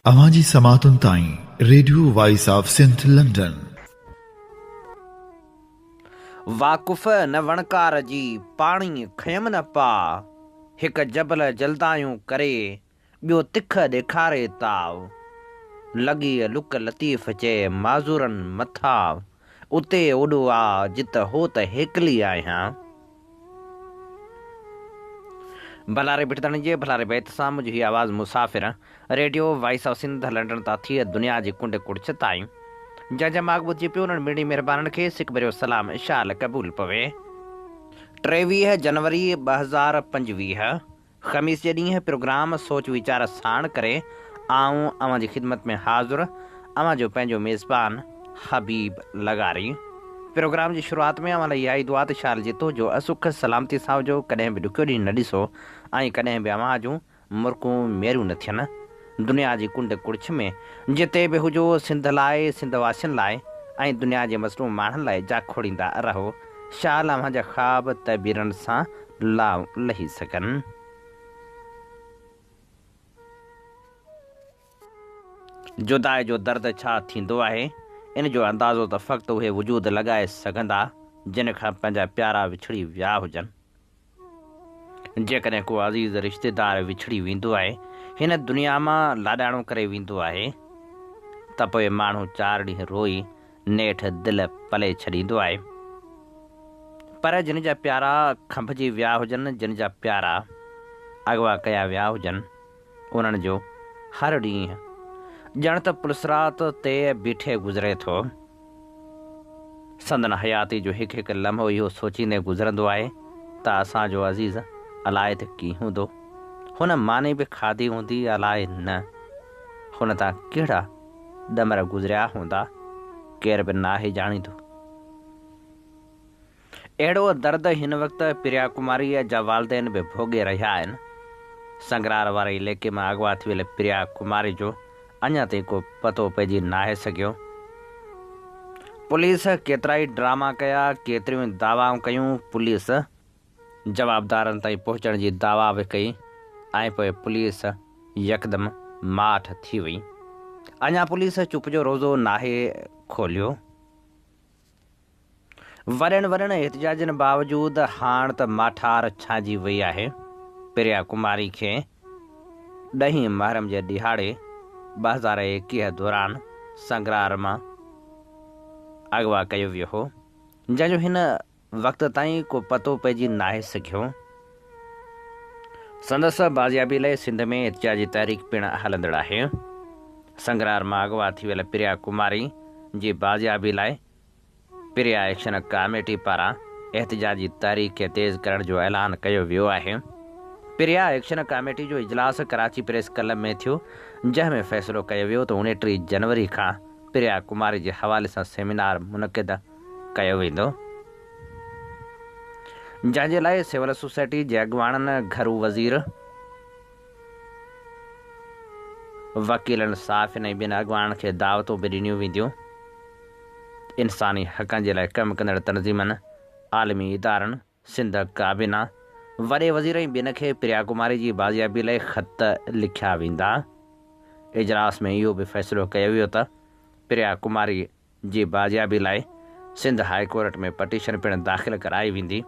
अवांजी समातुन ताईं radio voice of Sindh London. वाकुफ़ न वणकार जी पाणी खयम न पा, हिक जबल जलदायूं करे ॿियो तिख ॾेखारे ताव। लॻी लुक लतीफ़ चए माज़ूरनि मथा, उते ओॾो आ जित हो त हेकली आहियां। भलारे बिटदण जे भलारे बैत सां मुंहिंजी आवाज़ मुसाफ़िर radio voice of Sindh London तां थी दुनिया जी कुंड कुड़छ ताईं। जंहिंजा माग ॿुधी पियो उन्हनि मिड़ी महिरबाननि खे सिक भरियो सलाम इशाल क़बूल पवे। 23 जनवरी 2025 ख़मीस जे ॾींहुं प्रोग्राम सोच वीचार साण करे आऊं अवां जी ख़िदमत में हाज़ुर अवां जो पंहिंजो मेज़बान हबीब लगारी। प्रोग्राम जी शुरूआत में अवां लाइ इहा ई दुआ त शाल जे तो जो असुख सलामती सां हुजो, कॾहिं बि ॾुखियो ॾींहुं न ॾिसो ऐं कॾहिं बि अवां जूं मुर्कूं मेरियूं न थियनि। दुनिया जी कुंड कुड़छ में जिते बि हुजो सिंध लाइ, सिंध वासियुनि लाइ ऐं दुनिया जे मज़लूम माण्हुनि लाइ जा खोड़ींदा रहो। शाल अवां जा ख़्वाब तबीरनि सां लाव लही सघनि। जुदाई जो दर्द छा थींदो आहे, इन जो अंदाज़ो त फ़क़्ति उहे वजूद लॻाए सघंदा जिन खां पंहिंजा प्यारा विछड़ी विया हुजनि। जेकॾहिं को अज़ीज़ रिश्तेदार विछड़ी वेंदो आहे, हिन दुनिया मां लाॾाणो करे वेंदो आहे, त पोइ माण्हू 4 ॾींहं रोई नेठि दिलि पले छॾींदो आहे। पर जिन जा प्यारा खंभिजी विया हुजनि, जिन जा प्यारा अॻुवा कया विया हुजनि, उन्हनि जो हर ॾींहुं ॼण त पुलिसरात ते बीठे गुज़रे थो। संदन हयाती जो हिकु हिकु लम्हो इहो सोचींदे गुज़रंदो आहे त असांजो अज़ीज़ अलाए त कीअं हूंदो, हुन मानी बि खाधी हूंदी अलाए न, हुन तां कहिड़ा ॾमर गुज़रिया हूंदा, केर बि नाहे ॼाणींदो। अहिड़ो दर्द हिन वक़्तु प्रिया कुमारीअ जा वालदेन बि भोॻे रहिया आहिनि। संगरार वारे इलाइक़े मां अॻुवा थी वियल प्रिया कुमारी जो अञा ताईं को पतो पइजी नाहे सघियो। पुलिस केतिरा ई ड्रामा कया, केतिरियूं दावाऊं कयूं, पुलिस जवाबदारनि ताईं पहुचण जी दावा बि कई ऐं पोइ पुलिस यकदमि माठ थी वई। अञा पुलिस चुप जो रोज़ो नाहे खोलियो। वॾनि वॾनि एहतिजाजनि बावजूद हाण त माठार छांइजी वई आहे। प्रिया कुमारी खे 10 मुहर्रम जे ॾिहाड़े 2021 दौरान संगरार मां अगवा कयो वियो हो, जंहिंजो हिन वक़्त ताईं को पतो पइजी नाहे सघियो। संदसि बाज़ियाबी लाइ सिंध में एहतिजाजी तहरीक पिणु हलंदड़ आहे। संगरार मां अगवा थी वियल प्रिया कुमारी जी बाज़ियाबी लाइ प्रिया एक्शन कमेटी पारां एहतिजाजी तहरीक खे तेज़ करण जो ऐलान कयो वियो आहे। प्रिया एक्शन कमेटी जो इजलास कराची प्रेस क्लब में थियो, जंहिंमें फ़ैसिलो कयो वियो त 29 जनवरी खां प्रिया कुमारी जे हवाले सां सेमिनार मुनक़िद कयो वेंदो, जंहिंजे लाइ सिविल सोसाइटी जे अॻुवाणनि, घरू वज़ीर, वकीलनि, साफ़िन ऐं ॿिनि अॻुवाणनि खे दावतूं बि ॾिनियूं वेंदियूं। इंसानी हक़नि जे लाइ कमु कंदड़ तनज़ीमनि, आलमी इदारनि, सिंध काबीना, वॾे वज़ीर ऐं ॿिनि खे प्रिया कुमारी जी बाज़ियाबी लाइ ख़त लिखिया वेंदा। इजलास में इहो बि फ़ैसिलो कयो वियो त प्रिया कुमारी जी बाज़ियाबी लाइ सिंध हाई कोर्ट में पटिशन पिणु दाख़िल कराई वेंदी।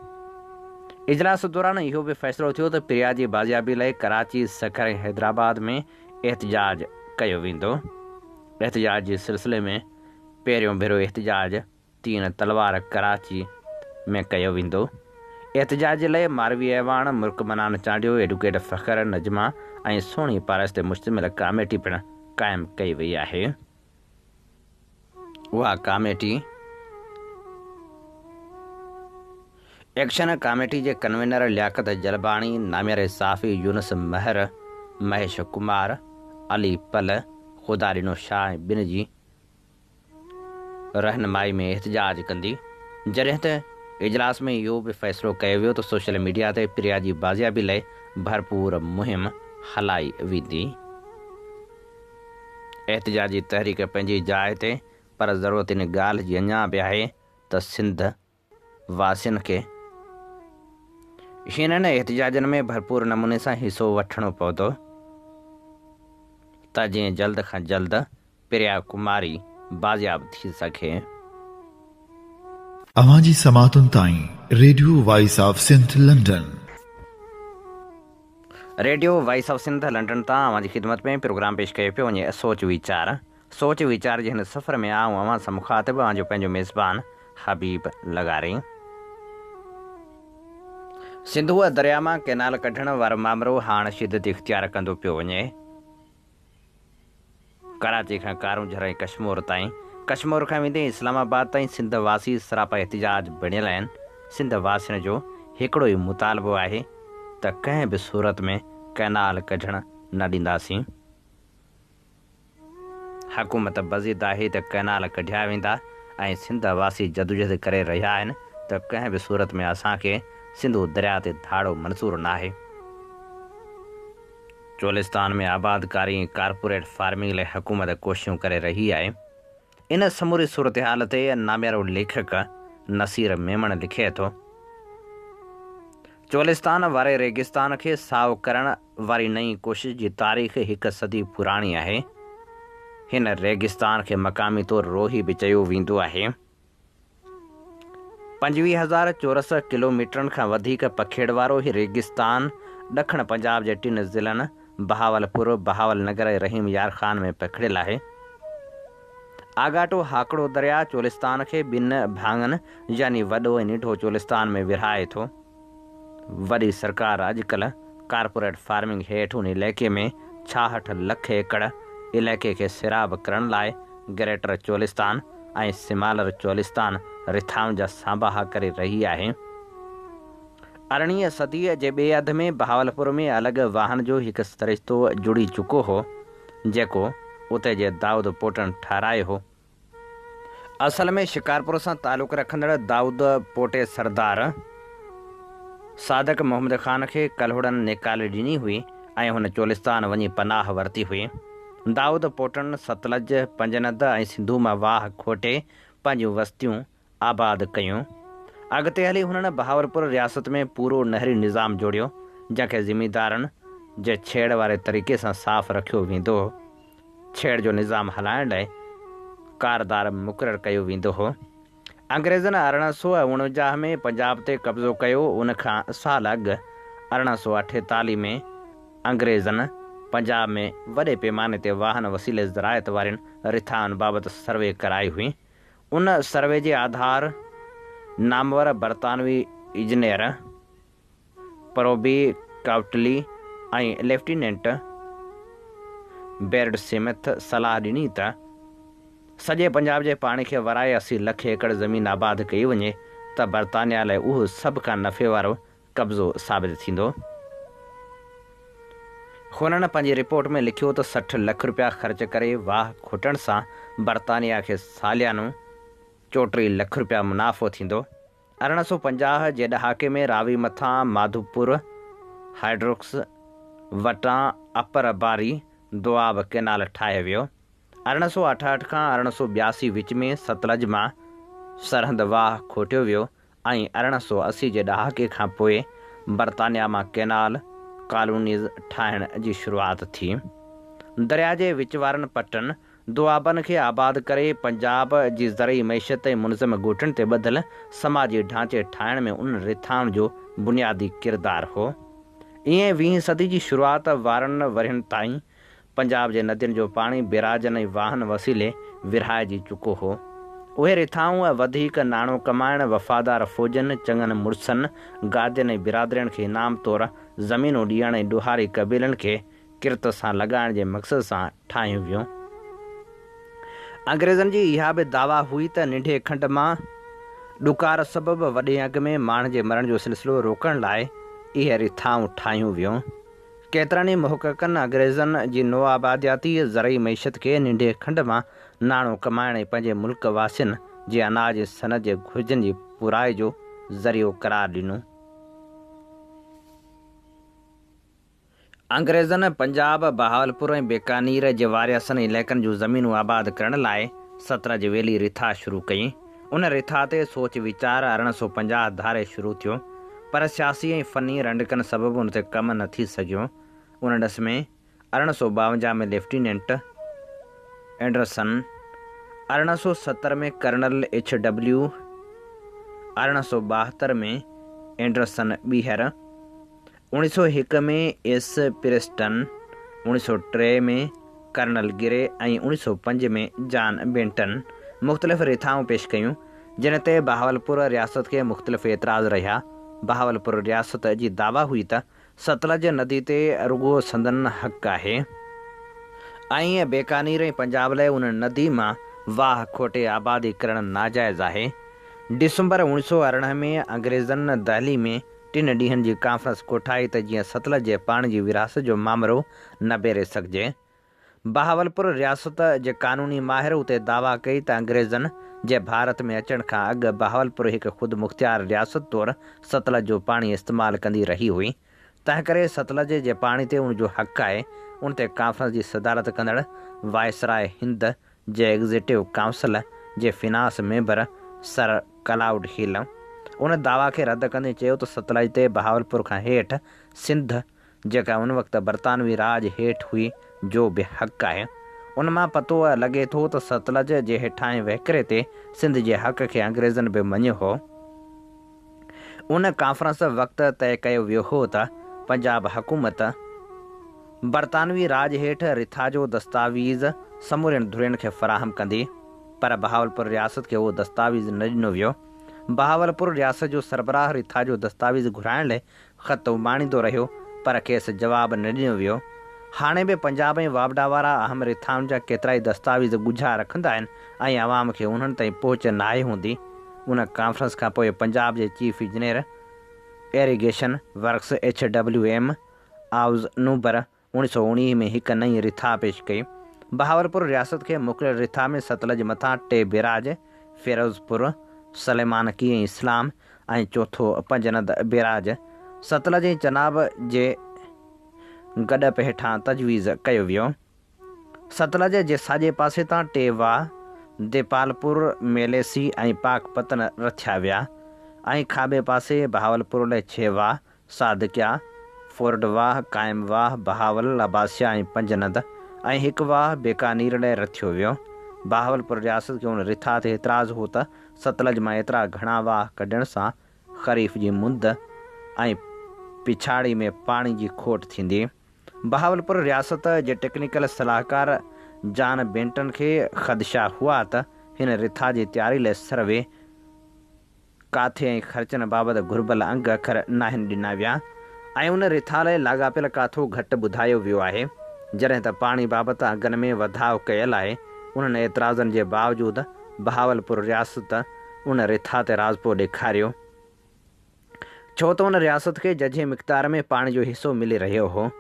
इजलास दौरान इहो बि फ़ैसिलो थियो त प्रिया जी बाज़ियाबी लाइ कराची, सखर ऐं हैदराबाद में एहतिजाज कयो वेंदो। एहतिजाज जे सिलसिले में पहिरियों भेरो एहतिजाज 3 तलवार कराची में कयो वेंदो। एहतिजाज जे लाइ मारवी ऐवान, मुल्क मनान चांडियो, एडवोकेट फ़ख़र नजमा ऐं सोणी पारस ते मुश्तमिल कमेटी पिणु क़ाइमु कई वई आहे। उहा कमेटी एक्शन कमेटी जे कन्वीनर लियाकत जलबाणी, नामियर साफ़ी यूनुस महर, महेश कुमार, अली पल, ख़ुदारिनो शाह ऐं ॿिनि जी रहनुमाई में एहतिजाज कंदी। जॾहिं त इजलास में इहो बि फ़ैसिलो कयो वियो त सोशल मीडिया ते प्रिया जी बाज़ियाबी लाइ भरपूर मुहिम हलाई वेंदी। एहतिजाजी तहरीक पंहिंजी जाइ ते, पर ज़रूरत इन ॻाल्हि जी अञा बि आहे त सिंध वासियुनि खे हिननि एहतिजाजनि में भरपूर नमूने सां हिसो वठणो पवंदो। त जीअं जल्द खां जल्द प्रिया कुमारी बाज़ियाब थी सघे। अवां जी समातुनि ताईं radio voice of Sindh London. Radio voice of Sindh London तां अवां जी ख़िदमत में प्रोग्राम पेश कयो पियो वञे सोच वीचार जे हिन सफ़र में आऊं अवां सां मुखातिब आहियां जो पंहिंजो मेज़बान हबीब लगारी। सिंधूअ दरिया मां कैनाल कढण वारो मामिरो हाणे शिदत इख़्तियार कंदो पियो वञे। कराची खां कारूं झराई कश्मीर ताईं, कश्मीर खां वेंदे इस्लामाबाद ताईं सिंध वासी सरापा एहतिजाज बणियल आहिनि। सिंध वासियुनि जो हिकिड़ो ई मुतालबो आहे त कंहिं बि सूरत में कैनाल कढण न ॾींदासीं। हुकूमत बज़िद आहे त कैनाल कढिया वेंदा ऐं सिंध वासी जदोजहद करे रहिया आहिनि त कंहिं बि सूरत में असांखे सिंधू दरिया ते धाड़ो मंज़ूर न आहे। चोलिस्तान में आबादकारी ऐं कारपोरेट फार्मिंग लाइ हुकूमत कोशिशूं करे रही आहे। इन समूरी सूरत हाल ते नामियारो लेखक नसीर मेमण लिखे थो, चोलिस्तान वारे रेगिस्तान खे साओ करण वारी नई कोशिश जी तारीख़ 1 सदी पुराणी आहे। हिन रेगिस्तान खे मक़ामी तौरु रोही बि चयो वेंदो आहे। 25,000 चौरस किलोमीटरनि खां वधीक पखेड़ वारो ही रेगिस्तान ॾखण पंजाब जे 3 ज़िलनि बहावलपुर, बहावलनगर ऐं रहीम यार ख़ान में पखिड़ियल आहे। आगाटो हाकड़ो दरिया चोलिस्तान खे 2 भाङनि यानी वॾो ऐं निढो चोलिस्तान में विरहाए थो। वॾी सरकार अॼुकल्ह कारपोरेट फार्मिंग हेठि उन इलाइक़े में 66 लख एकड़ इलाइक़े खे सिराब करण लाइ ग्रेटर चोलिस्तान ऐं सिमालर चोलिस्तान रिथाउनि जा सांबाहा करे रही आहे। 18वीं सदीअ जे ॿिए अध में बहावलपुर में अलॻि वाहन जो हिकु सरिश्तो जुड़ी चुको हो जेको उते जे दाऊद पोटनि ठाराए हो। असल में शिकारपुर सां तालुक़ रखंदड़ दाऊद पोटे सरदार सादक मोहम्मद ख़ान खे कल्हुड़नि निकाले ॾिनी हुई ऐं हुन चोलिस्तान वञी पनाह वरिती हुई। दाऊद पोटनि सतलज, पंजनद ऐं सिंधू मां वाह खोटे पंहिंजूं वस्तियूं आबाद कयूं। अॻिते हली हुननि बहावलपुर रियासत में पूरो नहरी निज़ाम जोड़ियो जंहिंखे ज़मींदारनि जे छेड़ वारे तरीक़े सां साफ़ रखियो वेंदो हो। छेड़ जो निज़ाम हलाइण लाइ कारदार मुक़ररु कयो वेंदो हो। अंग्रेज़नि 1849 में पंजाब ते कब्ज़ो कयो। उन खां साल अॻु 1848 में अंग्रेज़नि पंजाब में वॾे पैमाने ते वाहन वसीले ज़रायत वारनि रिथाउनि बाबति सर्वे कराई हुई। उन सर्वे जे आधार नामवर बरतानवी इंजीनियर प्रोबी काउटली ऐं लेफ्टिनेंट बेर्ड स्मिथ सलाह ॾिनी त सॼे पंजाब जे पाणी खे वराए 80 लख एकड़ ज़मीन आबाद कई वञे त बरतानिया लाइ उहो सभ खां नफ़े वारो कब्ज़ो साबित थींदो। हुननि पंहिंजी रिपोर्ट में लिखियो त 60 लख रुपया ख़र्च करे वाह खोटण सां बरतानिया खे सालियानो 34 लख रुपया मुनाफ़ो थींदो। 1850 जे ॾहाके में रावी मथां माधुपुर हाइड्रोक्स वटां अपर बारी दोआब कैनाल ठाहे वियो। 1868 खां 1882 विच में सतलज मां सरहद वाह खोटियो वियो ऐं 1880 जे ॾहाके खां पोइ बरतानिया मां कैनाल कॉलोनीज़ ठाहिण जी शुरूआति थी। दरिया जे विच वारनि पटनि दुआबनि खे आबाद करे पंजाब जी ज़रई मैशत ऐं मुनज़म ॻोठनि ते ॿधल समाजी ढांचे ठाहिण में उन रिथाउनि जो बुनियादी किरदारु हो। ईअं 20वीं सदी जी शुरूआति वारनि वरियनि ताईं पंजाब जे नदियुनि जो पाणी बिराजनि ऐं वाहन वसीले विरहाइजी चुको हो। उहे रिथाऊं वधीक नाणो कमाइण, वफ़ादार फ़ौजनि, चङनि मुड़सनि, गादियुनि ऐं बिरादरियुनि खे इनाम तौरु ज़मीनूं ॾियण ऐं ॾोहारी क़बीलनि खे किरत सां लॻाइण जे मक़सद सां ठाहियूं वियूं। अंग्रेज़नि जी इहा बि दावा हुई त निंढे खंड मां ॾुकार सबबि वॾे अघ में माण्हुनि जे मरण जो सिलसिलो रोकण लाइ इहे रिथाऊं ठाहियूं वियूं। केतिरनि ई मुहक़क़नि अंग्रेज़नि जी नोआबादियाती ज़रई मैशत खे निंढे खंड मां नाणो कमाइण ऐं पंहिंजे मुल्क वासियुनि जे अनाज सनद जे घुर्जनि जी पुराई जो ज़रियो करार ॾिनो। अंग्रेज़नि पंजाब, बहावलपुर ऐं बीकानेर जे वारियासनि इलाइक़नि जूं ज़मीनूं आबाद करण लाइ सतलज वेली रिथा शुरू कई। उन रिथा ते सोच वीचार 1850 धारे शुरू थियो, पर सियासी ऐं फ़नी रंडकनि सबबि उन ते कमु न थी सघियो। उन ॾस में 1852 में लेफ्टिनेंट एंडरसन, 1870 में कर्नल HW, 1872 में एंडरसन बीहर, 1901 में एस प्रेस्टन, 1903 में कर्नल गिरे ऐं 1905 में जॉन बेंटन मुख़्तलिफ़ रिथाऊं पेश कयूं, जिन ते बहावलपुर रियासत खे मुख़्तलिफ़ एतिराज़ रहिया। बहावलपुर रियासत जी दावा हुई त सतलज नदी ते रुगो संदन हक़ आहे ऐं बेकानीर ऐं पंजाब लाइ उन नदी मां वाह खोटे आबादी करणु नाजाइज़ आहे। डिसंबर 1918 में अंग्रेज़नि दहली में 3 ॾींहंनि जी कॉन्फ्रेंस कोठाई त जीअं सतलज जे पाणी जी विरासत जो मामिलो न बेरे सघिजे। बहावलपुर रियासत जे क़ानूनी माहिर उते दावा कई त अंग्रेज़नि जे भारत में अचण खां अॻु बहावलपुर हिकु ख़ुदि मुख़्तियार रियासत तौरु सतलज जो पाणी इस्तेमालु कंदी रही हुई। तंहिं करे सतलज जे पाणी ते उनजो हक़ आहे। उन ते कॉन्फ्रेंस जी सदारत कंदड़ वायसराय हिंद जे एग्ज़ीक्यूटिव काउंसिल जे finance member sir Claude Hill उन दावा खे रद्द कंदे चयो त सतलज ते बहावलपुर खां हेठि सिंध, जेका उन वक़्तु बरतानवी राज हेठि हुई, जो बि हक़ आहे। उन मां पतो लॻे थो त सतलज जे हेठां वहिकिरे ते सिंध जे हक़ खे अंग्रेज़नि बि मञियो हो। उन कॉन्फ्रेंस वक़्तु तय कयो वियो हो त पंजाब हुकूमत बरतानवी राज हेठि रिथा जो दस्तावेज़ समूरनि धुरियुनि खे फ़राहम कंदी, पर बहावलपुर रियासत खे उहो दस्तावेज़ न ॾिनो वियो। बहावलपुर रियासत जो सरबराह रिथा जो दस्तावेज़ घुराइण लाइ ख़त उमाणींदो रहियो, पर खेसि जवाबु न ॾिनो वियो। हाणे बि पंजाब ऐं वावडा वारा अहम रिथाउनि जा केतिरा ई दस्तावेज़ ॻुझा रखंदा आहिनि ऐं आवाम खे उन्हनि ताईं पहुच न आहे हूंदी। उन कॉन्फ्रेंस खां पोइ पंजाब जे chief engineer irrigation works HWM आउज़ नूबर 1919 में हिकु नई रिथा पेश कई। बहावलपुर रियासत खे मुक़ररु रिथा में सतलज मथां 2 बेराज फिरोज़पुर, सलेमानकी ऐं इस्लाम ऐं चौथो पंजनद बेराज सतलज ऐं चनाब जे गॾप हेठां तजवीज़ कयो वियो। सतलज जे साॼे पासे तां 2 वाह देपालपुर, मेलेसी ऐं पाकपतन रथिया विया ऐं खाॿे पासे बहावलपुर लाइ 6 वाह सादिकिया, फोर्ड वाह, काइम वाह, बहावल, अबासिया ऐं पंजनद ऐं 1 वाह बेकानीर लाइ रथियो वियो। बहावलपुर रियासत खे उन रिथा ते एतिराज़ हो त सतलज मां एतिरा घणा वाह कढण सां ख़रीफ़ जी मुंद ऐं पिछाड़ी में पाणी जी खोट थींदी। बहावलपुर रियासत जे टेक्निकल सलाहकार जॉन बेंटन खे ख़दशा हुआ त हिन रिथा जी तयारी लाइ सर्वे काथे ऐं ख़र्चनि बाबति घुर्बल अंग अखर नाहिनि ॾिना विया ऐं उन रिथा लाइ लाॻापियल काथो घटि ॿुधायो वियो आहे। जॾहिं त पाणी बाबति अघनि में वधाउ कयल आहे। उन्हनि एतिराज़नि जे बावजूदि बहावलपुर रियासत उन रिथा ते राज़पो ॾेखारियो, छो त उन रियासत खे जझे मिक़दार में पाणी जो हिसो मिली रहियो हो।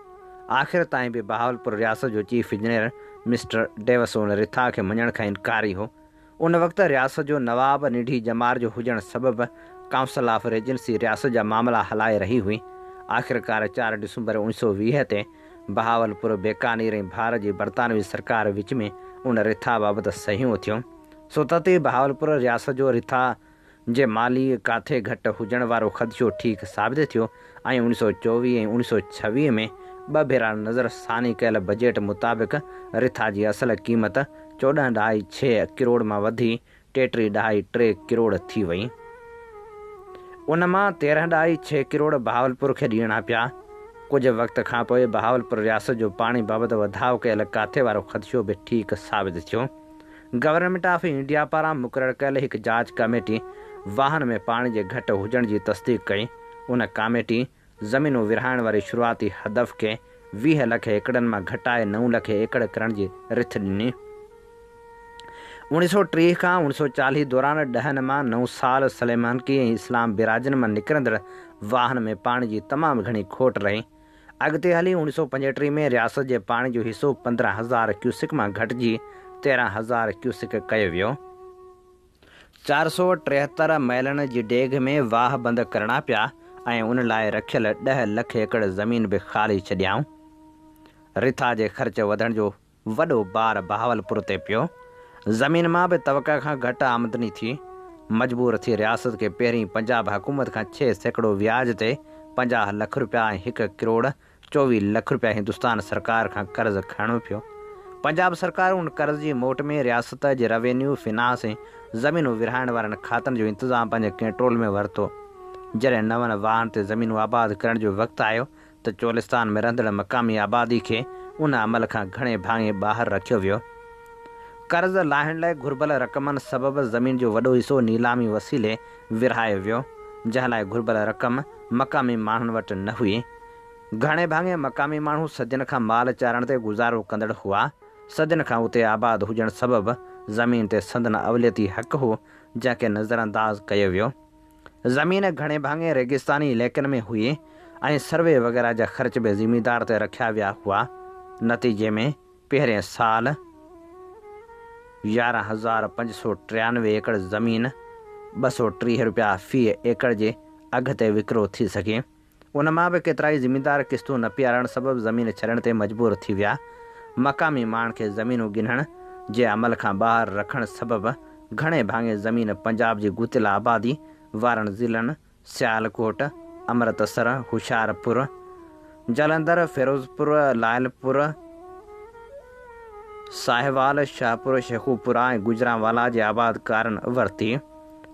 आख़िर ताईं बि बहावलपुर रियासत जो चीफ इंजीनियर मिस्टर डेवस उन रिथा खे मञण खां इनकारी हो। उन वक़्तु रियासत जो नवाब निढी जमार जो हुजण सबबि काउंसिल ऑफ रेजेंसी रियासत जा मामला हलाए रही हुई। आख़िरकार 4 डिसंबर 1920 ते बहावलपुर, बेकानीर ऐं भारत जी बरतानवी सरकार विच में उन रिथा बाबति सहियूं थियूं। सो ते बहावलपुर रियासत जो रिथा जे माली काथे घटि हुजण वारो ख़दशो ठीकु साबित थियो ऐं 1924 ऐं 1926 में 2 भेरा नज़रसानी कयल बजट मुताबिक़ रिथा जी असल क़ीमत 14.6 करोड़ मां वधी 33.3 करोड़ थी वई। उन मां 13.6 करोड़ बहावलपुर खे ॾियणा पिया। कुझु वक़्त खां पोइ बहावलपुर रियासत जो पाणी बाबति वधाउ कयल काथे वारो ख़दशो बि ठीकु साबित थियो। गवर्नमेंट ऑफ इंडिया पारां मुक़ररु कयल हिकु जांच कमेटी वाहन में पाणी जे घटि हुजण जी तस्दीक़ कई। उन कमेटी ज़मीनूं विरहाइण वारी शुरूआती हदफ़ खे 20 लख एकड़नि मां घटाए 9 लख एकड़ करण जी रिथ ॾिनी। 1930 खां 1940 दौरान 10 मां 9 साल सलेमानकी ऐं इस्लाम बिराजनि मां निकिरंदड़ वाहन में पाणी जी तमामु घणी खोट रही। अॻिते हली 1935 में रियासत जे पाणी जो हिसो 15,000 क्यूसिक मां घटिजी 13,000 क्यूसिक कयो वियो। 473 मैलनि जी डेघ में वाह बंदि करणा पिया ऐं उन लाइ रखियल 10 लख एकड़ ज़मीन बि ख़ाली छॾियाऊं। रिथा जे ख़र्च वधण जो वॾो बार बहावलपुर ते पियो। ज़मीन मां बि तवक़ा खां घटि आमदनी थी। मजबूर थी रियासत खे पहिरीं पंजाब हुकूमत खां 6 सैकड़ो व्याज ते 50 लख रुपया ऐं 1 करोड़ 24 लाख रुपया हिंदुस्तान सरकार खां कर्ज़ खणियो पियो। पंजाब सरकार उन कर्ज़ जी मोट में रियासत जे रेवेन्यू फिनांस ऐं ज़मीनूं विरहाइण वारनि खातनि जो इंतज़ाम पंहिंजे कंट्रोल में वरितो। जॾहिं नवनि वाहन ते ज़मीनूं आबाद करण जो वक़्तु आयो त चोलिस्तान में रहंदड़ मक़ामी आबादी खे उन अमल खां घणे भाङे ॿाहिरि रखियो वियो। कर्ज़ लाहिण लाइ घुर्बल रक़मनि सबबि ज़मीन जो वॾो हिसो नीलामी वसीले विरहायो वियो, जंहिं लाइ घुर्बल रक़म मक़ामी माण्हुनि वटि न हुई। घणे भाङे मक़ामी माण्हू सदियुनि खां माल चारण ते गुज़ारो कंदड़ हुआ। सदियुनि खां उते आबाद हुजण सबबि ज़मीन ते संदन अवलियती हक़ हो, जंहिंखे नज़रअंदाज़ कयो वियो। ज़मीन घणे भाङे रेगिस्तानी इलाइक़नि में हुई ऐं सर्वे वग़ैरह जा ख़र्च बि ज़मींदार ते रखिया विया हुआ। नतीजे में पहिरें साल 11,593 एकड़ ज़मीन 230 रुपया फ़ी एकड़ जे अघ ते विकिरो थी सघे। उन मां बि केतिरा ई ज़मींदार किस्तूं न पियारण सबबि ज़मीन छॾण ते मजबूर थी विया। मक़ामी माण्हुनि खे ज़मीनूं गिनण जे अमल खां ॿाहिरि रखण सबबि घणे भाङे ज़मीन पंजाब जी गुतियल आबादी वारनि ज़िलनि सियालकोट, अमृतसर, होशियारपुर, जलंधर, फिरोज़पुर, लायलपुर, साहिवाल, शाहपुर, शेखुपुरा ऐं गुजरांवाला जे आबादकारनि वरिती।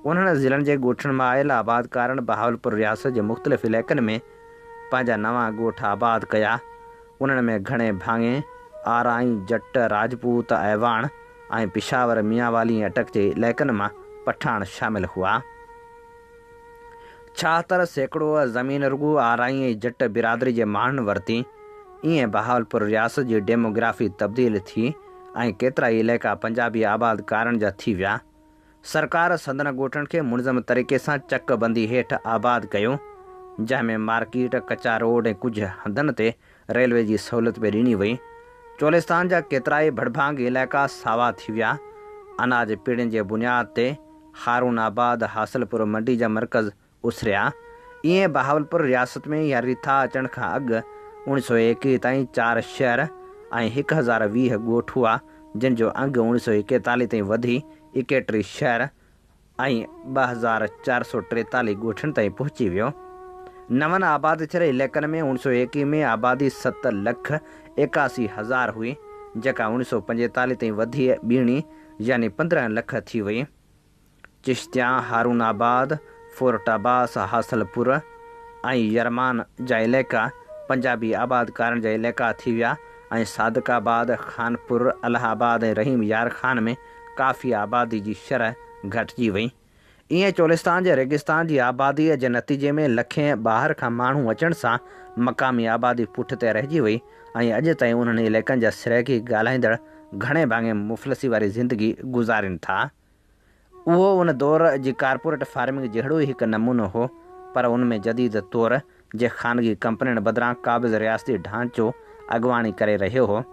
उन्हनि ज़िलनि जे ॻोठनि मां आयल आबादकारनि बहावलपुर रियासत जे मुख़्तलिफ़ इलाइक़नि में पंहिंजा नवां ॻोठ आबाद कया। उन्हनि में घणे भाङे आराई, जट, राजपूत, ऐवान ऐं पिशावर, मियांवाली ऐं अटक जे इलाइक़नि मां पठान शामिल हुआ। 76% ज़मीन रुॻो आराई ऐं जट बिरादरी जे माण्हुनि वरिती। ईअं बहावलपुर रियासत जी डेमोग्राफी तब्दील थी ऐं केतिरा ई इलाइक़ा पंजाबी आबादकारनि जा थी विया। सरकार संदन ॻोठनि खे मुनज़म तरीक़े सां चकबंदी हेठि आबाद कयो, जंहिंमें मार्केट, कचा रोड ऐं कुझु हंधनि ते रेलवे जी सहूलियत बि ॾिनी वई। चोलिस्तान जा केतिरा ई भड़भांग इलाइक़ा सावा थी विया। अनाज पीढ़ियुनि जे बुनियाद ते हारून आबाद, हासिलपुर मंडी जा मर्कज़ उसरिया। ईअं बहावलपुर रियासत में यारिथा अचण खां अॻु 1921 ताईं 4 शहर ऐं 1020 ॻोठ हुआ, जिन जो अंग 1941 ताईं वधी 31 शहर ऐं 2443 ॻोठनि ताईं पहुची वियो। नवनि आबाद थियल इलाइक़नि में 1921 में आबादी 7,81,000 हुई, जेका 1945 ताईं वधी ॿीणी यानी 15 लख थी वई। चिश्तिया, हारून आबाद, फोर्ट अब्बास, हासिलपुर ऐं यरमान जा इलाइक़ा पंजाबी आबादकारनि जा इलाइक़ा थी विया ऐं सादिकाबाद, खानपुर, अलाहाबाद ऐं रहीम यार खान में काफ़ी आबादी जी शरह घटिजी वई। ईअं चोलिस्तान जे रेगिस्तान जी आबादीअ जे नतीजे में लखें ॿाहिरि खां माण्हू अचण सां मक़ामी आबादी पुठिते रहिजी वई ऐं अॼु ताईं उन्हनि इलाइक़नि जा सिरैकी ॻाल्हाईंदड़ घणे भाङे मुफ़लिसी वारी ज़िंदगी गुज़ारीनि था। उहो उन दौर जी कारपोरेट फार्मिंग जहिड़ो ई हिकु नमूनो हो, पर उनमें जदीद तौर जे ख़ानगी कंपनियुनि बदिरां क़ाबिज़ रियासती ढांचो अॻुवाणी करे रहियो हो।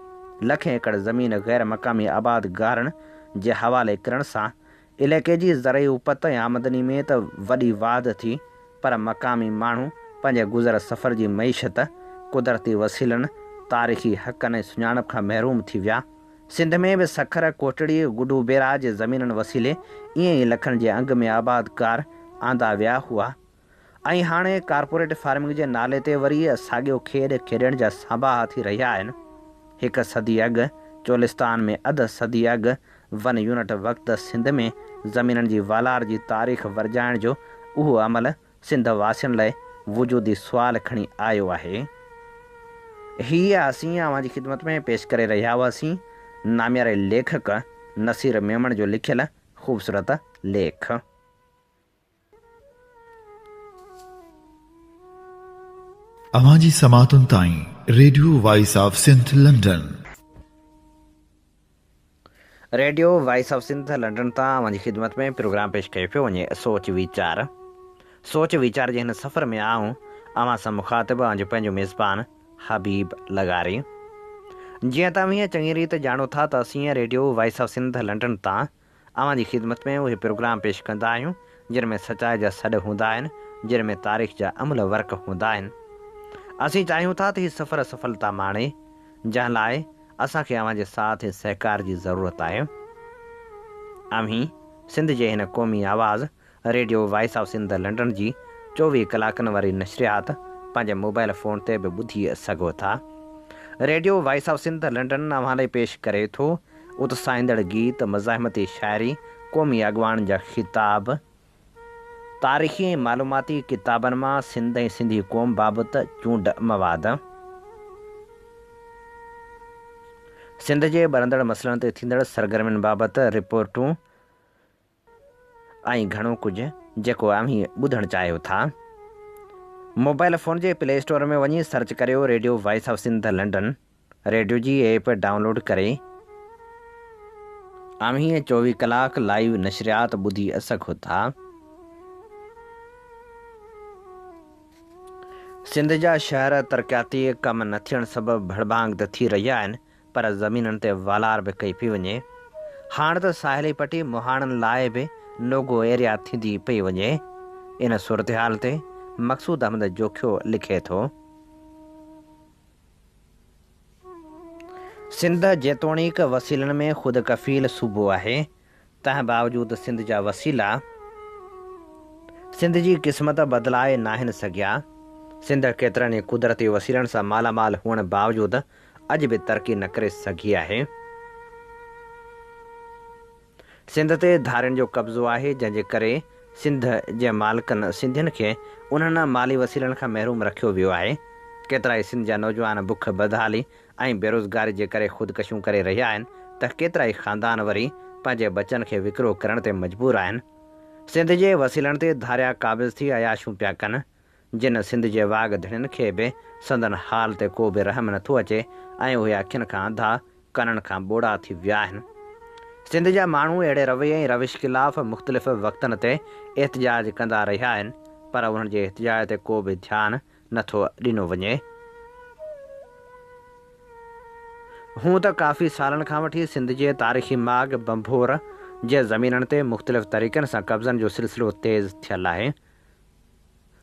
लखें एकड़ ज़मीन गैर मक़ामी आबादगारनि जे हवाले करण सां इलाइक़े जी ज़रई उपत ऐं आमदनी में त वॾी वाध थी, पर मक़ामी माण्हू पंहिंजे गुज़र सफ़र जी मईशत, कुदरती वसीलनि, तारीख़ी हक़नि ऐं सुञाणप खां महरूम थी विया। सिंध में बि सखर, कोटड़ी, गुडू बेरा जे ज़मीननि वसीले ईअं ई लखनि जे अंग में आबादकार आंदा विया हुआ ऐं हाणे कारपोरेट फार्मिंग जे नाले ते वरी साॻियो खेॾ खेॾण जा साबाह थी रहिया आहिनि। हिकु सदी अॻु चोलिस्तान में अधु सदी अॻु वन यूनिट वक़्तु सिंध में ज़मीननि जी वालार जी तारीख़ वरजाइण जो उहो अमल सिंध वासियुनि लाइ वजूदी सुवाल खणी आयो आहे। हीअ असीं अव्हां जी ख़िदमत में पेश करे रहिया हुआसीं नामियारे लेखक नसीर मेमण जो लिखियल ख़ूबसूरत लेख। अव्हां जी समातुनि ताईं radio voice of Sindh London. Radio voice of Sindh London तां अव्हां जी ख़िदमत में प्रोग्राम पेश कयो पियो वञे सोच वीचार जे हिन सफ़र में आऊं अव्हां सां मुखातिब अव्हां जो पंहिंजो मेज़बान हबीब लगारी। जीअं तव्हां हीअं चङी रीति ॼाणो था त असीं radio voice of Sindh London तां अव्हां जी ख़िदमत में उहे प्रोग्राम पेश कंदा आहियूं जिन में सचाई जा सॾ हूंदा आहिनि, जिन में तारीख़ जा अमल वर्क हूंदा आहिनि। असीं चाहियूं था त हीअ सफ़र सफलता माणे, जंहिं लाइ असांखे अव्हां जे साथ ऐं सहकार जी ज़रूरत आहे। अव्हीं सिंध जे हिन क़ौमी आवाज़ radio voice of Sindh London जी 24 कलाकनि वारी नशरियात पंहिंजे मोबाइल फ़ोन ते बि ॿुधी सघो था। Radio voice of Sindh London अव्हां लाइ पेश करे थो उत्साहींदड़ गीत, मज़ाहिमती शाइरी, क़ौमी अॻवान जा ख़िताब, तारीख़ी ऐं मालूमाती किताबनि मां सिंध ऐं सिंधी क़ौम बाबति चूंड मवाद, सिंध जे बढ़ंदड़ मसइलनि ते थींदड़ सरगर्मियुनि बाबति रिपोर्टूं ऐं घणो कुझु जेको अव्हीं ॿुधणु चाहियो था। मोबाइल फ़ोन जे प्ले स्टोर में वञी सर्च करियो radio voice of Sindh London. Radio जी ऐप डाउनलोड करे अव्हीं 24 कलाक लाइव नशरियात ॿुधी सघो था। सिंध जा शहर तरक़ियाती कम न थियण सबबि भड़भांग त थी रहिया आहिनि, पर ज़मीननि ते वालार बि कई पई वञे। हाणे त साहिली पटी मुहाणनि लाइ बि नोगो एरिया थींदी पई वञे। इन सूरत हाल ते मक़सूद अहमद जोखियो लिखे थो, सिंध जेतोणीक वसीलनि में ख़ुदि कफ़ील सूबो आहे, तंहिं बावजूदि सिंध जा वसीला सिंध जी क़िस्मत बदिलाए नाहिनि सघिया। सिंध केतिरनि ई कुदरती वसीलनि सां मालामाल हुअण बावजूदि अॼु बि तरक़ी न करे सघी आहे। सिंध ते धारियुनि जो कब्ज़ो आहे, जंहिंजे करे सिंध जे मालिकनि सिंधियुनि खे उन्हनि माली वसीलनि खां महरूम रखियो वियो आहे। केतिरा ई सिंध जा नौजवान बुख बदहाली ऐं बेरोज़गारी जे करे ख़ुदकशियूं करे रहिया आहिनि, त केतिरा ई ख़ानदान वरी पंहिंजे बचनि खे विकिरो करण ते मजबूर आहिनि। सिंध जे वसीलनि ते धारिया क़ाबिज़ थी अयाशूं पिया कनि, जिन सिंध जे वाघ धिणनि खे बि संदन हाल ते को बि रहम नथो अचे ऐं उहे अखियुनि खां अंधा, कननि खां ॿोड़ा थी विया आहिनि। सिंध जा माण्हू अहिड़े रवैये ऐं रविश ख़िलाफ़ मुख़्तलिफ़ वक़्तनि ते एहतिजाज कंदा रहिया आहिनि, पर उन्हनि जे एहतिजाज ते को बि ध्यानु नथो ॾिनो वञे। हूं त काफ़ी सालनि खां वठी सिंध जे तारीख़ी माॻ बंभोर जे ज़मीननि ते मुख़्तलिफ़ तरीक़नि सां कब्ज़नि जो सिलसिलो तेज़ थियल आहे।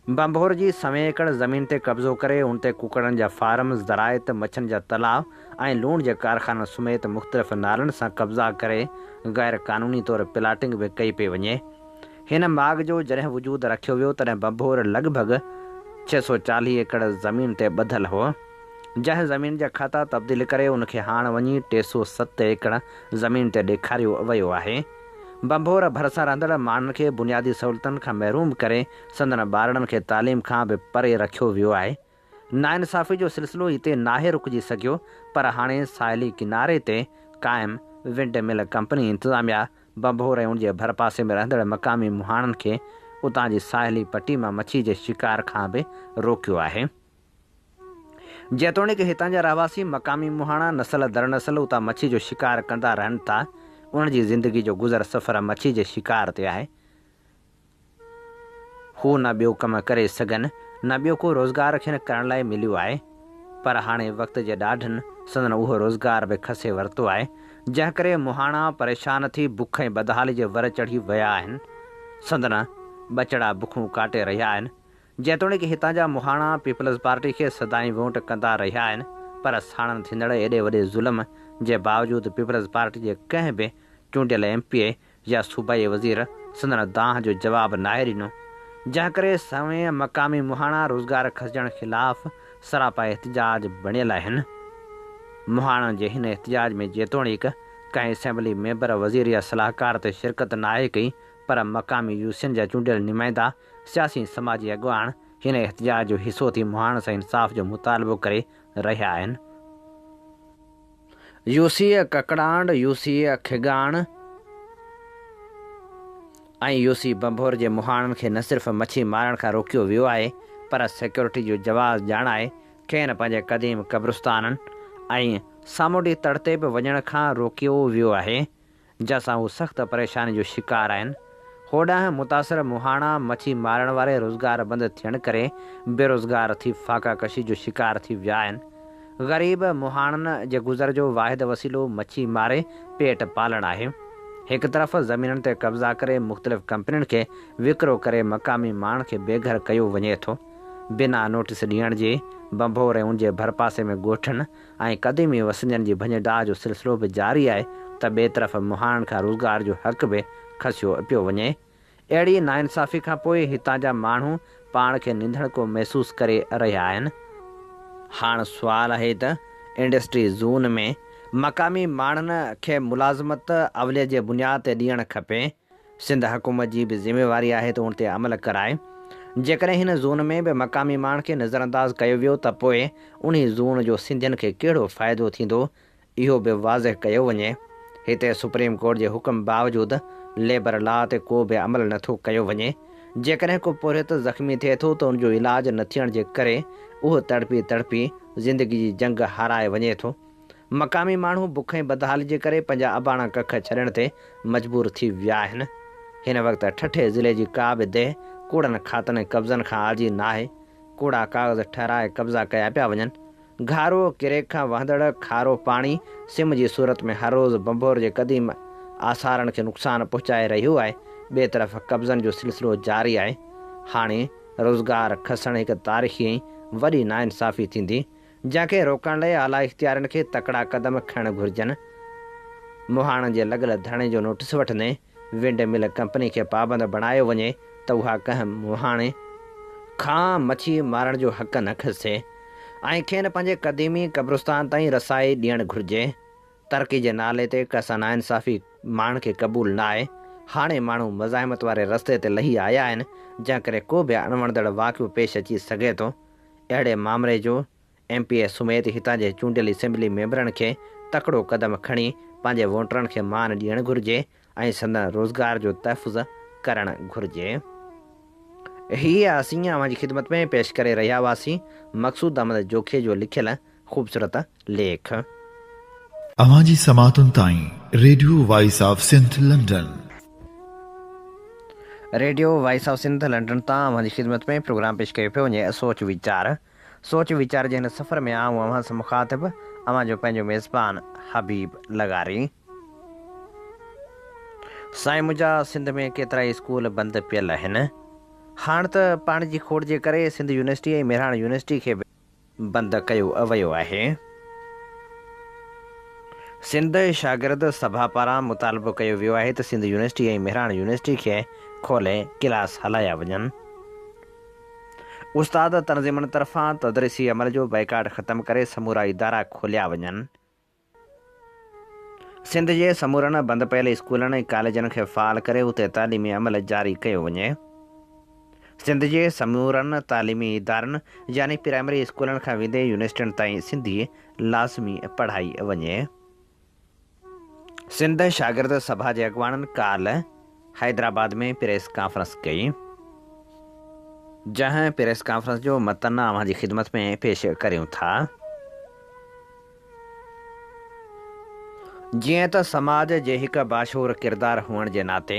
बंभोर जी सवें एकड़ ज़मीन ते कब्ज़ो करे उन ते कुकड़नि जा फार्म, ज़राइत, मच्छनि जा तलाव ऐं लूण जे कारखाननि समेत मुख़्तलिफ़ नालनि सां कब्ज़ा करे ग़ैर क़ानूनी तौरु प्लाटिंग बि कई पई वञे। हिन माॻ जो जॾहिं वजूदु रखियो वियो तॾहिं बंभोर लॻभॻि 640 एकड़ ज़मीन ते ॿधलु हो, जंहिं ज़मीन जा खाता तब्दील करे उनखे हाणे वञी 307 एकड़ ज़मीन ते ॾेखारियो वियो आहे। बंभोर भरिसां रहंदड़ माण्हुनि खे बुनियादी सहूलियतुनि खां महरूम करे संदन ॿारनि खे तालीम खां बि परे रखियो वियो आहे। नाइंसाफ़ी जो सिलसिलो हिते नाहे रुकिजी सघियो, पर हाणे साहिली किनारे ते क़ाइमु विंड मिल कंपनी इंतिज़ामिया बंभोर ऐं उनजे भरपासे में रहंदड़ मक़ामी मुहाणनि खे उतां जी साहिली पटी मां मच्छी जे शिकार खां बि रोकियो आहे। जेतोणीकि हितां जा रहवासी मक़ामी मुहाणा नस्ल दर नस्ल उतां मच्छी जो शिकार कंदा रहनि था, उन्हनि जी ज़िंदगी जो गुज़र सफ़र मच्छी जे शिकार ते आहे। हू न ॿियो कमु करे सघनि, न ॿियो को रोज़गार खेनि करण लाइ मिलियो आहे, पर हाणे वक़्त जे ॾाढनि संदन उहो रोज़गार बि खसे वरितो आहे, जंहिं करे मुहाणा परेशान थी बुख ऐं बदहाली जे वर चढ़ी विया आहिनि। संदन बचड़ा बुखूं काटे रहिया आहिनि। जेतोणीकि हितां जा मुहाणा पीपल्स पार्टी खे सदाईं वोट कंदा रहिया आहिनि, पर साणनि थींदड़ एॾे वॾे ज़ुल्म जे बावजूदि पीपल्स पार्टी जे कंहिं बि चूंडियल MP या सूबाई वज़ीर संदन दांह जो जवाबु नाहे ॾिनो, जंहिं करे सवें मक़ामी मुहाणा रोज़गार खसजण ख़िलाफ़ सरापा एहतिजाज बणियल आहिनि। मुहाणनि जे हिन एहतिजाज में जेतोणीकि कंहिं असेंबली मेंबर, वज़ीर या सलाहकार ते शिरकत नाहे कई, पर मक़ामी यूसियुनि जा चूंडियल नुमाइंदा सियासी समाजी अॻवान हिन एहतिजाज जो हिसो थी मुहाण सां इंसाफ़ जो मुतालबो करे रहिया आहिनि। UC ककड़ांड, UC खिगाण ऐं UC बंभोर जे मुहाणनि खे न सिर्फ़ु मच्छी मारण खां रोकियो वियो आहे, पर सिक्योरिटी जो जवाज़ ॼाणाए खेनि पंहिंजे क़दीम क़ब्रिस्ताननि ऐं सामुंडी तट ते बि वञण खां रोकियो वियो आहे, जंहिंसां हू सख़्तु परेशानी जो शिकार आहिनि। होॾांहुं मुतासिर मुहाणा मच्छी मारण वारे रोज़गार बंदि थियण करे बेरोज़गार थी फाका कशी जो शिकार थी विया आहिनि। ग़रीब मुहाणनि जे गुज़र जो वाहिद वसीलो मच्छी मारे पेट पालण आहे। हिकु तरफ़ ज़मीननि ते कब्ज़ा करे मुख़्तलिफ़ कंपनियुनि खे विकिरो करे मक़ामी माण्हुनि खे बेघर कयो वञे थो। बिना नोटिस ॾियण जे बंभोर ऐं उनजे भरपासे में ॻोठनि ऐं क़दीमी वसिंजनि जी भञडाह जो सिलसिलो बि जारी आहे, त ॿिए तरफ़ मुहाणनि खां रोज़गार जो हक़ बि खसियो पियो वञे। अहिड़ी नाइंसाफ़ी खां पोइ हितां जा माण्हू पाण खे निंधण को महसूस करे रहिया आहिनि। हाणे सुवाल आहे त इंडस्ट्री ज़ोन में मक़ामी माण्हुनि खे मुलाज़मत अवलीअ जे बुनियाद ते ॾियणु खपे। सिंध हुकूमत जी बि ज़िमेवारी आहे त उन ते अमल कराए। जेकॾहिं हिन ज़ोन में बि मक़ामी माण्हुनि खे नज़रअंदाज़ कयो वियो त पोइ उन ज़ोन जो सिंधियुनि खे कहिड़ो फ़ाइदो थींदो, इहो बि वाज़ह कयो वञे। हिते सुप्रीम कोर्ट जे हुकुम बावजूदि लेबर लॉ ते को बि अमल नथो कयो वञे। जेकॾहिं को पुरियत ज़ख़्मी थिए थो त उनजो इलाजु न थियण जे करे उहो तड़पी तड़पी ज़िंदगी जी जंग हाराए वञे थो। मक़ामी माण्हू बुख ऐं बदहाली जे करे पंहिंजा अबाणा कख छॾण ते मजबूर थी विया आहिनि। हिन वक़्तु ठठे ज़िले जी का बि देह कूड़नि खातनि ऐं कब्ज़नि खां आजी न आहे। कूड़ा काग़ज़ ठहिराए कब्ज़ा कया पिया वञनि। घारो किरेक खां वहंदड़ खारो पाणी सिम जी सूरत में हर रोज़ु बंबोर जे क़दीम आसारनि खे नुक़सानु पहुचाए रहियो आहे। ॿिए तरफ़ कब्ज़नि जो सिलसिलो जारी आहे। हाणे रोज़गार खसण हिकु तारीख़ी ऐं वॾी नाइंसाफ़ी थींदी, जंहिंखे रोकण लाइ आला इख़्तियारनि खे तकड़ा क़दम खणणु घुरिजनि। मुहाणनि जे लॻल धरणे जो नोटिस वठंदे विंड मिल कंपनी खे पाबंद बणायो वञे त उहा कंहिं मुहाणे खां मच्छी मारण जो हक़ न खसे ऐं खेनि पंहिंजे क़दीमी क़ब्रिस्तान ताईं रसाई ॾियणु घुरिजे। तरक़ी जे नाले ते कसा नाइंसाफ़ी माण्हुनि खे क़बूल न आहे। हाणे माण्हू मज़ाहिमत वारे रस्ते ते लही आया आहिनि, जंहिं करे को बि अणवणंदड़ वाक़ियो पेश अची सघे थो। अहिड़े मामले जो MPA समेत हितां जे चूंडियल असेंबली मेंबरनि खे तकिड़ो क़दम खणी पंहिंजे वोटरनि खे मान ॾियणु घुरिजे ऐं संदन रोज़गार जो तहफ़ुज़ करणु घुरिजे। हीअ असीं अव्हां जी ख़िदमत में पेश करे रहिया हुआसीं मक़सूद अहमद जोखे जो लिखियल ख़ूबसूरत लेख। अव्हां जी समातुनि ताईं radio voice of Sindh London. Radio voice of Sindh London तां अव्हां जी ख़िदमत में प्रोग्राम पेश कयो पियो वञे सोच वीचार जे हिन सफ़र में आऊं अव्हां सां मुख़ातिब अव्हां जो पंहिंजो मेज़बान हबीब लगारी। साईं मुंहिंजा सिंध में केतिरा ई स्कूल बंदि पियल आहिनि। हाणे त पाणी जी खोड़ जे करे सिंध यूनिवर्सिटी ऐं मेरहाण यूनिवर्सिटी खे बंदि कयो वियो आहे। सिंध शागिर्द सभा पारां मुतालबो कयो वियो आहे त सिंध यूनिवर्सिटी ऐं मेरहाण यूनिवर्सिटी खे खोले क्लास हलाया वञनि। उस्ताद तनज़ीमनि तरफ़ां तदरीसी अमल जो बैकाट ख़तमु करे समूरा इदारा खोलिया वञनि। सिंध जे समूरनि बंदि पियल स्कूलनि ऐं कॉलेजनि खे फ़ाल करे उते तालीमी अमल जारी कयो वञे। सिंध जे समूरनि तालीमी इदारनि यानी प्राइमरी स्कूलनि खां वेंदे यूनिवर्सिटियुनि ताईं सिंधी लाज़मी पढ़ाई वञे। सिंध शागिर्द सभा जे अॻुवाणनि काल हैदराबाद में प्रेस कॉन्फ्रेंस कई, जंहिं प्रेस कॉन्फ्रेंस जो मतन अव्हां जी ख़िदमत में पेश करियूं था। जीअं त समाज जे हिकु बाशूर किरदारु हुअण जे नाते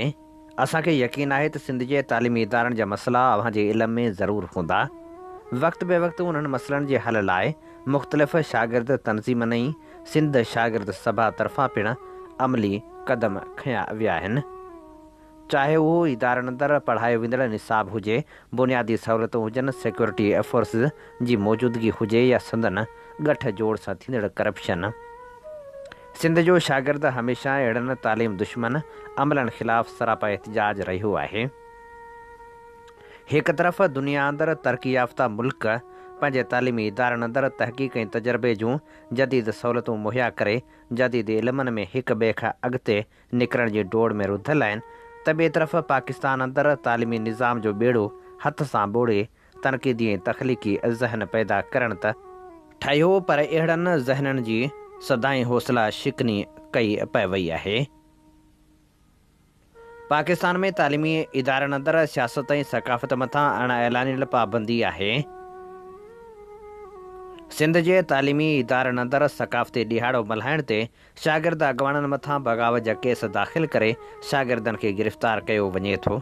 असांखे यकीन आहे त सिंध जे तालीमी इदारनि जा मसइला अव्हां जे इल्म में ज़रूरु हूंदा। वक़्त बे वक़्तु उन्हनि मसइलनि जे हल लाइ मुख़्तलिफ़ शागिर्द तनज़ीमनि ऐं सिंध शागिर्द सभा तरफ़ां पिणु अमली क़दम खयां विया आहिनि। चाहे उहो इदारनि अंदरि पढ़ायो वेंदड़ निसाब हुजे, बुनियादी सहूलियतूं हुजनि, सिक्योरिटी फोर्सिस जी मौजूदगी हुजे या संदन ॻठ जोड़ सां थींदड़ करप्शन। सिंध जो शागिर्द हमेशह अहिड़नि तालीम दुश्मन अमलनि ख़िलाफ़ सरापा एहतिजाज रहियो आहे। हिकु तरफ़ दुनिया अंदरि तरक़ी याफ़्ता मुल्क पंहिंजे तालीमी इदारनि अंदरि तहक़ीक़ ऐं तजुर्बे जूं जदीद सहूलियतूं मुहैया करे जदीद इल्मनि में हिक ॿिए खां अॻिते निकिरण जी डोड़ में रुधल आहिनि, त ॿिए तरफ़ पाकिस्तान अंदरि तालीमी निज़ाम जो ॿेड़ो हथ सां ॿोड़े तनक़ीदी ऐं तख़लीक़ी ज़हन पैदा करण त ठहियो, पर अहिड़नि ज़हननि जी सदाईं हौसला शिकनी कई पई वई आहे। पाकिस्तान में तालीमी इदारनि अंदरि सियासत ऐं सक़ाफ़त मथां अण ऐलानियल पाबंदी आहे। सिंध जे तालीमी इदारनि अंदरि सक़ाफ़ती ॾिहाड़ो मल्हाइण ते शागिर्द अॻुवाणनि मथां बग़ावत जा केस दाख़िल करे शागिर्दनि खे गिरफ़्तार कयो वञे थो,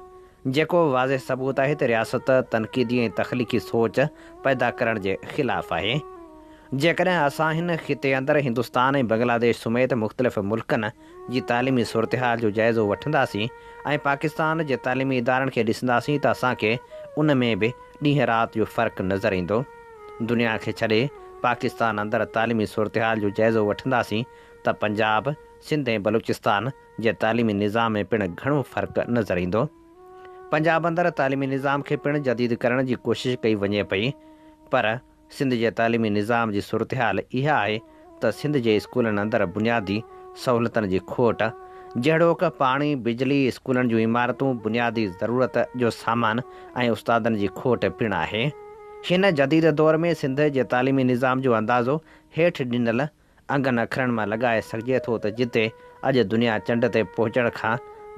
जेको वाज़े सबूत आहे त रियासत तनक़ीदी ऐं तख़लीक़ी सोच पैदा करण जे ख़िलाफ़ आहे। जेकॾहिं असां हिन ख़िते अंदरि हिंदुस्तान ऐं बांग्लादेश समेत मुख़्तलिफ़ मुल्कनि जी तालीमी सूरतहाल जो जाइज़ो वठंदासीं ऐं पाकिस्तान जे तालीमी इदारनि खे ॾिसंदासीं त असांखे उन में बि ॾींहुं राति जो फ़र्क़ु नज़र ईंदो। दुनिया खे छॾे पाकिस्तान अंदरि तालीमी सूरतहाल जो जाइज़ो वठंदासीं त पंजाब, सिंध ऐं बलूचिस्तान जे तालीमी निज़ाम में पिणु घणो फ़र्क़ु नज़र ईंदो। पंजाब अंदरि तालीमी निज़ाम खे पिणु जदीद करण जी कोशिशि कई वञे पई, पर सिंध जे तालीमी निज़ाम जी सूरत हाल इहा आहे त सिंध जे स्कूलनि अंदरि बुनियादी सहूलियतनि जी खोट जहिड़ोक पाणी, बिजली, स्कूलनि जूं इमारतूं, बुनियादी ज़रूरत जो सामान ऐं उस्तादनि जी खोट पिणु आहे। हिन जदीद दौर में सिंध जे तालीमी निज़ाम जो अंदाज़ो हेठि ॾिनल अंगनि अखरनि मां लॻाए सघिजे थो त जिते अॼु दुनिया चंड ते पहुचण खां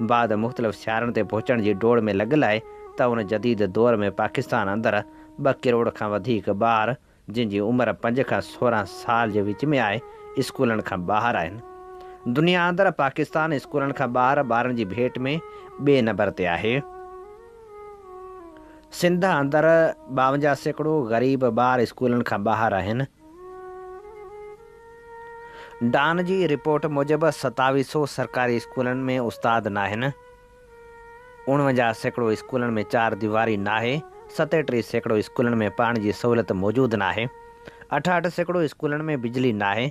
बाद मुख़्तलिफ़ सियारनि ते पहुचण जी डोड़ में लॻियलु आहे, त उन जदीद दौर में पाकिस्तान अंदरि 2 करोड़ खां वधीक ॿार जिन जी उमिरि 5 खां 16 साल जे विच में आहे, स्कूलनि खां ॿाहिरि आहिनि। दुनिया अंदरि पाकिस्तान स्कूलनि खां ॿाहिरि ॿारनि जी भेट में ॿिए नंबर ते आहे। सिंध अंदरि 52% ग़रीब ॿार स्कूलनि खां ॿाहिरि आहिनि। डान जी रिपोर्ट मूजिबि 2700 सरकारी स्कूलनि में उस्ताद न आहिनि। 49% स्कूलनि में 4 दीवारी न आहे। 37% स्कूलनि में पाणी जी सहूलियत मौजूदु न आहे। 68% स्कूलनि में बिजली न आहे।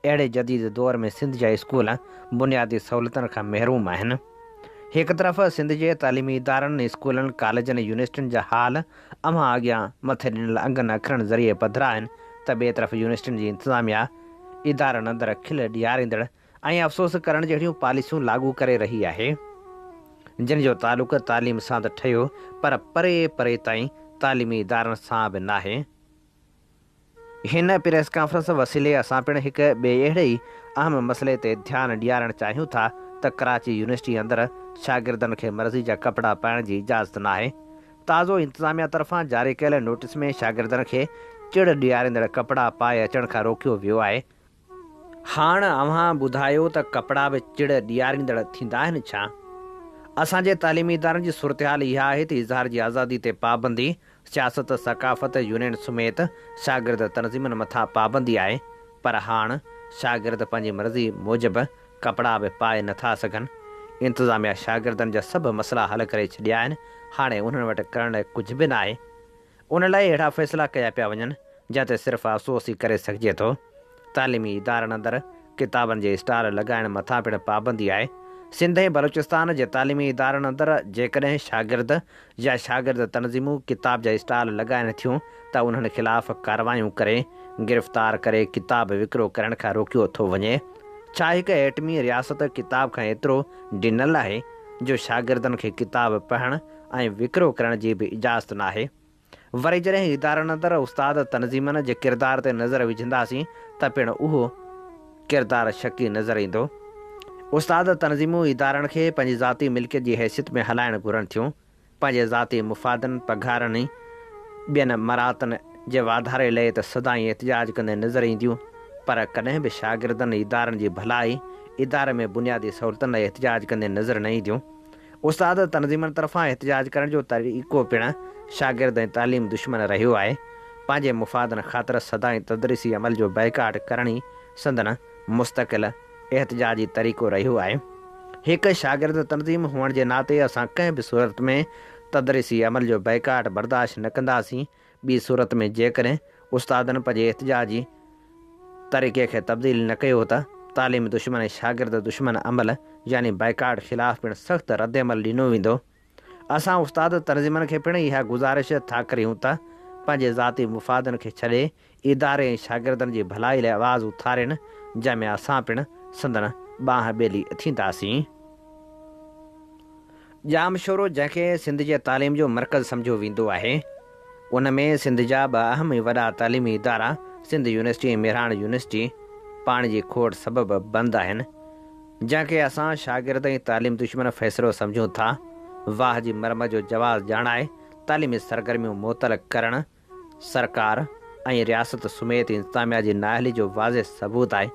अहिड़े जदीद दौर में सिंध जा स्कूल बुनियादी सहूलियतुनि खां महरूम आहिनि। हिकु तरफ़ सिंध जे तालीमी इदारनि, स्कूलनि, कॉलेजनि, यूनिवर्सिटियुनि जा हाल अमां अॻियां मथे ॾिनल अंगनि अखरनि ज़रिए पधिरा आहिनि, त ॿिए तरफ़ यूनिवर्सिटियुनि जी इंतिज़ामिया इदारनि अंदरि खिल ॾियारींदड़ ऐं अफ़सोस करण जहिड़ियूं पॉलिसियूं लागू करे रही आहे, जिन जो तालुक़ु तालीम सां त ठहियो, पर परे परे ताईं तालीमी इदारनि सां बि नाहे। हिन प्रेस कॉन्फ्रेंस वसीले असां पिणु हिकु ॿिए अहिड़े ई अहम मसइले ते ध्यानु ॾियारणु चाहियूं था त कराची यूनिवर्सिटी अंदरि शागिर्दनि खे मर्ज़ी जा कपिड़ा पाइण जी इजाज़त न आहे। ताज़ो इंतिज़ामिया तरफ़ां जारी कयल नोटिस में शागिर्दनि खे चिड़ ॾियारींदड़ कपिड़ा पाए अचण खां रोकियो वियो आहे। हाणे अव्हां ॿुधायो त कपिड़ा बि चिड़ ॾियारींदड़ थींदा आहिनि छा? असांजे तालीमी इदारनि जी सूरत हाल इहा आहे त इज़हार जी आज़ादी ते पाबंदी, सियासत, सकाफ़त, यूनियन समेत शागिर्द तनज़ीमनि मथां पाबंदी आहे, पर हाणे शागिर्द पंहिंजी मर्ज़ी मूजिबि कपिड़ा बि पाए नथा सघनि। इंतिज़ामिया शागिर्दनि जा सभु मसइला हल करे छॾिया आहिनि। हाणे उन्हनि वटि करण लाइ कुझु बि न आहे। उन लाइ अहिड़ा फ़ैसिला कया पिया वञनि जंहिं ते सिर्फ़ु अफ़सोस ई करे सघिजे थो। तालीमी इदारनि अंदरि किताबनि जे स्टाल लॻाइण मथां पिणु पाबंदी आहे। सिंध ऐं बलूचिस्तान जे तालीमी इदारनि अंदरि जेकॾहिं शागिर्द या शागिर्द तनज़ीमूं किताब जा स्टाल लॻाइनि थियूं त उन्हनि ख़िलाफ़ कारवायूं करे, गिरफ़्तार करे किताब विकिरो करण खां रोकियो थो वञे। छा हिकु एटमी रियासत किताब खां एतिरो ॾिनल आहे जो शागिर्दनि खे किताब पढ़णु ऐं विकिरो करण जी बि इजाज़त न आहे? वरी जॾहिं इदारनि अंदरि उस्ताद तनज़ीमनि जे किरदार ते नज़र विझंदासीं त पिणु उहो किरदारु शकी नज़र ईंदो। उस्ताद तनज़ीमूं इदारनि खे पंहिंजी ज़ाती मिल्कियत जी हैसियत में हलाइणु घुरनि थियूं। पंहिंजे ज़ाती मुफ़ादनि, पघारनि, ॿियनि मरातनि जे वाधारे लाइ त सदाईं एहतिजाज कंदे नज़र ईंदियूं, पर कॾहिं बि शागिर्दनि इदारनि जी भलाई, इदारे में बुनियादी सहूलियतुनि लाइ एहतिजाज कंदे नज़र न ईंदियूं। उस्ताद तनज़ीमनि तरफ़ां एहतिजाज करण जो तरीक़ो पिणु शागिर्द ऐं तालीम दुश्मन रहियो आहे। पंहिंजे मुफ़ादनि ख़ातिर सदाईं तदरीसी अमल जो बैकाट करण ई संदन मुस्तक़िल एहतिजाजी तरीक़ो रहियो आहे। हिकु शागिर्द तनज़ीम हुअण जे नाते असां कंहिं बि सूरत में तदरीसी अमल जो बैकाट बर्दाश्त न कंदासीं। ॿी सूरत में जेकॾहिं उस्तादनि पंहिंजे एहतिजाजी तरीक़े खे तब्दील न कयो त तालीम दुश्मन ऐं शागिर्द दुश्मन अमल यानी बैकाट ख़िलाफ़ पिणु सख़्तु रद्द अमल ॾिनो वेंदो। असां उस्ताद तनज़ीमनि खे पिणु इहा गुज़ारिश था करियूं त पंहिंजे ज़ाती मुफ़ादनि खे छॾे इदारे ऐं शागिर्दनि जी भलाई लाइ आवाज़ उथारिनि, जंहिंमें असां पिणु संदन बांह ॿेली थींदासीं। जामशोरो जंहिंखे सिंध जे तालीम जो मर्कज़ सम्झो वेंदो आहे, उन में सिंध जा 2 अहम ऐं वॾा तालीमी इदारा सिंध यूनिवर्सिटी ऐं मेरहाण यूनिवर्सिटी पाणी जी खोड़ सबबि बंदि आहिनि, जंहिंखे असां शागिर्द ऐं तालीम दुश्मन फ़ैसिलो सम्झूं था। वाह जी मरमत जो जवाज़ ॼाणाए तालीमी सरगर्मियूं मुअतल करणु सरकार ऐं रियासत समेत इंतिज़ामिया जी नाअहली जो वाज़े सबूत आहे।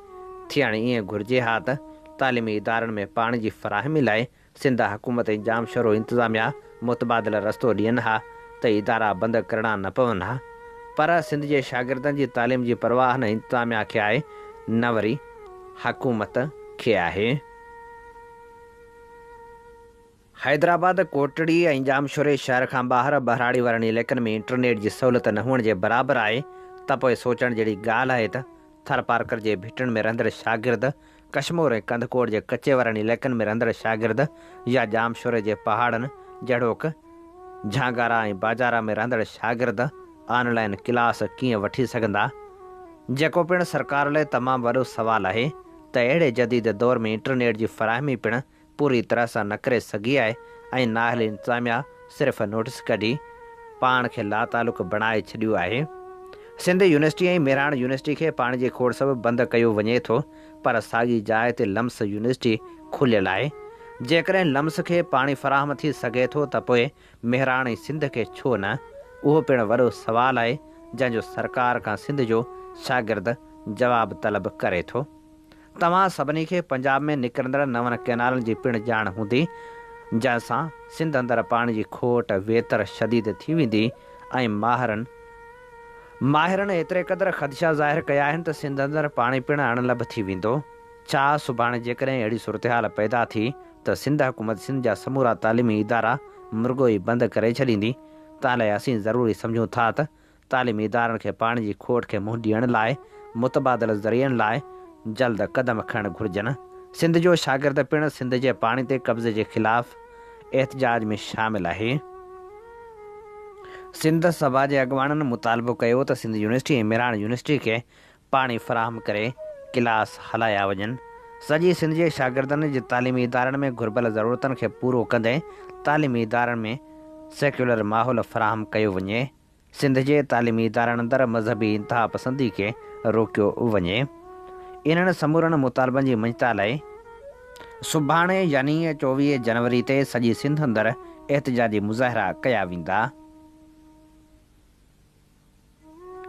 थियणु ईअं घुरिजे हा त तालीमी इदारनि में पाणी जी फ़राहमी लाइ सिंध हुकूमत ऐं जामशोरो इंतिज़ामिया मुतबादिल रस्तो ॾियनि हा त इदारा बंदि करणा न पवनि हा, पर सिंध जे शागिर्दनि जी तालीम जी परवाह न इंतिज़ामिया खे आहे, न वरी हुकूमत खे आहे। हैदराबाद, कोटड़ी ऐं जामशोरे शहर खां ॿाहिरि बहिराड़ी वारनि इलाइक़नि में इंटरनेट जी सहूलियत न हुअण जे बराबरि आहे त पोइ सोचण जहिड़ी ॻाल्हि आहे त थरपारकर जे भिटनि में रहंदड़ शागिर्द, कश्मीर ऐं कंदकोट जे कचे वारनि इलाइक़नि में रहंदड़ शागिर्द या जामशोरे जे पहाड़नि जहिड़ोक झांगारा ऐं बाज़ार में रहंदड़ शागिर्द ऑनलाइन क्लास कीअं वठी सघंदा, जेको पिणु सरकार लाइ तमामु वॾो सुवालु आहे त अहिड़े जदीद दौर में इंटरनेट जी फ़राहमी पिणु पूरी तरह सां न करे सघी आहे ऐं नाहिल इंतिज़ामिया सिर्फ़ु नोटिस कढी पाण खे लातालुक बणाए छॾियो आहे। सिंध यूनिवर्सिटी ऐं मेराण यूनिवर्सिटी खे पाणी जी खोड़ सबबि बंदि कयो वञे थो, पर साॻी जाइ ते लम्स यूनिवर्सिटी खुलियल आहे। जेकॾहिं लम्स खे पाणी फ़राहम थी सघे थो त पोइ मेराण ऐं सिंध खे छो न, उहो पिणु वॾो सुवालु आहे जंहिंजो सरकार खां सिंध जो शागिर्द जवाबु तलब करे थो। तव्हां सभिनी खे पंजाब में निकिरंदड़ नवनि कैनालनि जी पिणु ॼाण हूंदी, जंहिंसां सिंध अंदरि पाणी जी खोट वेतर शदीद थी वेंदी ऐं माहिरनि एतिरे क़दुरु ख़दशा ज़ाहिर कया आहिनि त सिंध अंदरि पाणी पिणु अणलभ थी वेंदो। छा सुभाणे जेकॾहिं अहिड़ी सूरत हाल पैदा थी त सिंध हुकूमत सिंध जा समूरा तालीमी इदारा मुर्गो ई बंदि करे छॾींदी, ताले असीं ज़रूरी सम्झूं था त तालीमी इदारनि खे पाणी जी खोट खे मुंहुं ॾियण लाइ मुतबादिल ज़रियनि लाइ जल्द क़दम खणणु घुरिजनि। सिंध जो शागिर्द पिणु सिंध जे पाणी ते कब्ज़े जे ख़िलाफ़ एहतजाज में शामिलु आहे। सिंध सभा जे अॻुवाणनि मुतालबो कयो त सिंध यूनिवर्सिटी ऐं मेराण यूनिवर्सिटी खे पाणी फ़राहम करे क्लास हलाया वञनि। सॼी सिंध जे शागिर्दनि जे तालीमी इदारनि में घुरिबल ज़रूरतनि खे पूरो कंदे तालीमी इदारनि में सेक्युलर माहौल फ़राहम कयो वञे। सिंध जे तालीमी इदारनि अंदरि मज़हबी इंतिहा पसंदी खे रोकियो वञे। इन्हनि समूरनि मुतालबनि जी मंजता लाइ सुभाणे यानी 24 जनवरी ते सॼी सिंध अंदरि एहतजाजी मुज़ाहिरा कया वेंदा।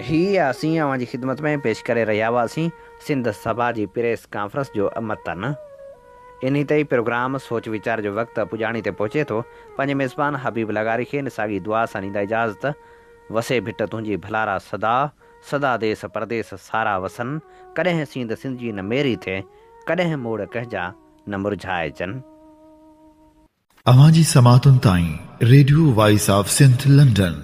हीअ असीं अव्हां जी ख़िदमत में पेश करे रहिया हुआसीं सिंध सभा जी प्रेस कॉन्फ्रेंस जो मतन। इन ते ई प्रोग्राम सोच वीचार जो वक़्तु पुॼाणी ते पहुचे थो। पंहिंजे मेज़बान हबीब लगारी खे साॻी दुआ सां ॾींदा इजाज़त। वसे भिट तुंहिंजी भलारा सदा, सदा देस परदेस सारा वसन। कॾहिं सींद सिंध जी न मेरी थिए, कॾहिं मोड़ कहजा न मुरझाइजनि। अवां जी समातुनि ताईं radio voice of Sindh London